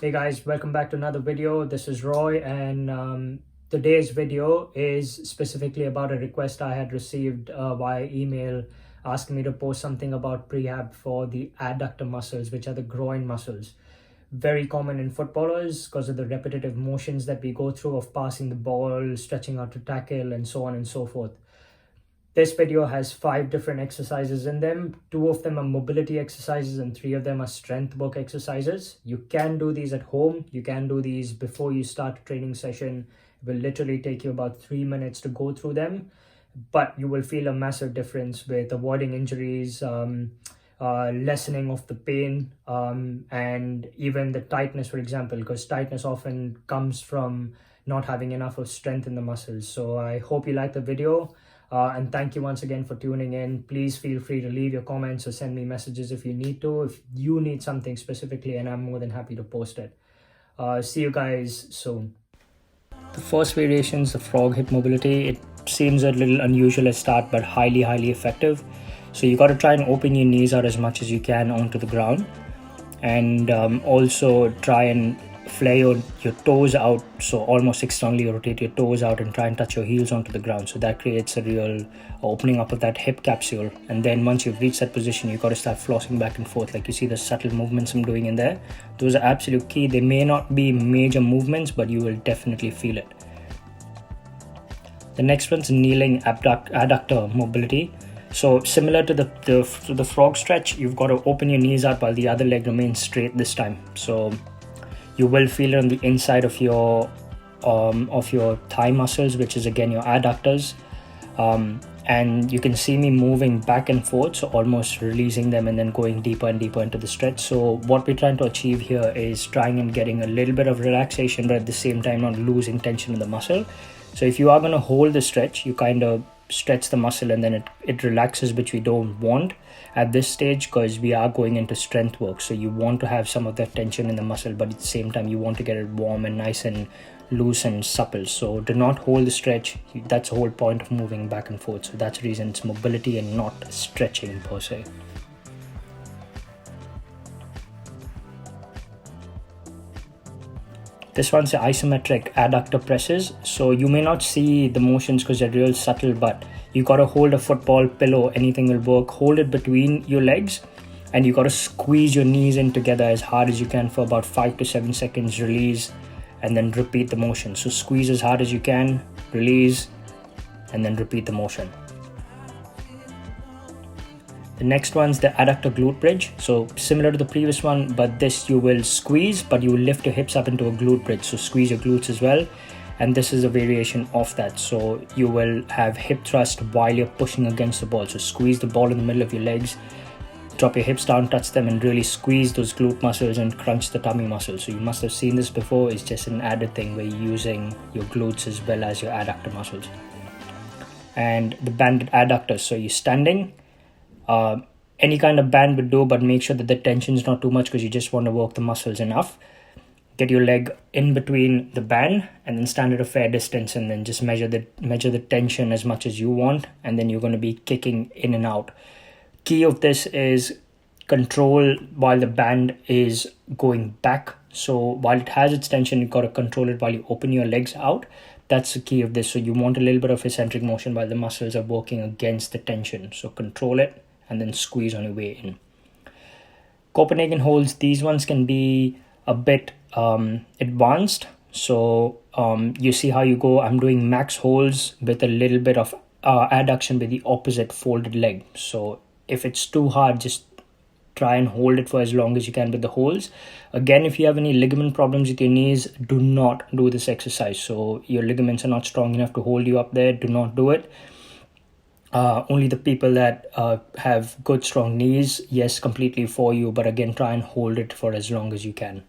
Hey guys, welcome back to another video. This is Roy, and today's video is specifically about a request I had received via email asking me to post something about prehab for the adductor muscles, which are the groin muscles. Very common in footballers because of the repetitive motions that we go through of passing the ball, stretching out to tackle, and so on and so forth. This video has 5 different exercises in them. 2 of them are mobility exercises and 3 of them are strength work exercises. You can do these at home. You can do these before you start a training session. It will literally take you about 3 minutes to go through them, but you will feel a massive difference with avoiding injuries, lessening of the pain, and even the tightness, for example, because tightness often comes from not having enough of strength in the muscles. So I hope you like the video. And thank you once again for tuning in. Please feel free to leave your comments or send me messages if you need to. If you need something specifically, and I'm more than happy to post it. See you guys soon. The first variation is the frog hip mobility. It seems a little unusual at start, but highly effective. So you got to try and open your knees out as much as you can onto the ground, and also try and flare your toes out, so almost externally rotate your toes out and try and touch your heels onto the ground. So that creates a real opening up of that hip capsule, and then once you've reached that position, you've got to start flossing back and forth. Like you see the subtle movements I'm doing in there, those are absolute key. They may not be major movements, but you will definitely feel it. The next one's kneeling adductor mobility. So similar to the frog stretch, you've got to open your knees out while the other leg remains straight this time. So you will feel it on the inside of your thigh muscles, which is again your adductors, and you can see me moving back and forth, so almost releasing them and then going deeper and deeper into the stretch. So what we're trying to achieve here is trying and getting a little bit of relaxation, but at the same time not losing tension in the muscle. So if you are going to hold the stretch, you kind of stretch the muscle and then it relaxes, which we don't want at this stage because we are going into strength work. So you want to have some of that tension in the muscle, but at the same time you want to get it warm and nice and loose and supple. So do not hold the stretch. That's the whole point of moving back and forth. So that's the reason it's mobility and not stretching per se. This one's the isometric adductor presses. So you may not see the motions because they're real subtle, but you got to hold a football, pillow, anything will work. Hold it between your legs and you got to squeeze your knees in together as hard as you can for about 5 to 7 seconds, release, and then repeat the motion. So squeeze as hard as you can, release, and then repeat the motion. The next one's the adductor glute bridge. So similar to the previous one, but this you will squeeze, but you will lift your hips up into a glute bridge. So squeeze your glutes as well. And this is a variation of that. So you will have hip thrust while you're pushing against the ball. So squeeze the ball in the middle of your legs, drop your hips down, touch them, and really squeeze those glute muscles and crunch the tummy muscles. So you must have seen this before. It's just an added thing where you're using your glutes as well as your adductor muscles. And the banded adductors. So you're standing. Any kind of band would do, but make sure that the tension is not too much because you just want to work the muscles enough. Get your leg in between the band and then stand at a fair distance, and then just measure the tension as much as you want, and then you're going to be kicking in and out. Key of this is control while the band is going back. So while it has its tension, you've got to control it while you open your legs out. That's the key of this. So you want a little bit of eccentric motion while the muscles are working against the tension. So control it and then squeeze on your way in. Copenhagen holds, these ones can be a bit advanced. So you see how you go. I'm doing max holds with a little bit of adduction with the opposite folded leg. So if it's too hard, just try and hold it for as long as you can with the holds. Again, if you have any ligament problems with your knees, do not do this exercise. So your ligaments are not strong enough to hold you up there, do not do it. Only the people that have good strong knees, yes, completely for you, but again, try and hold it for as long as you can.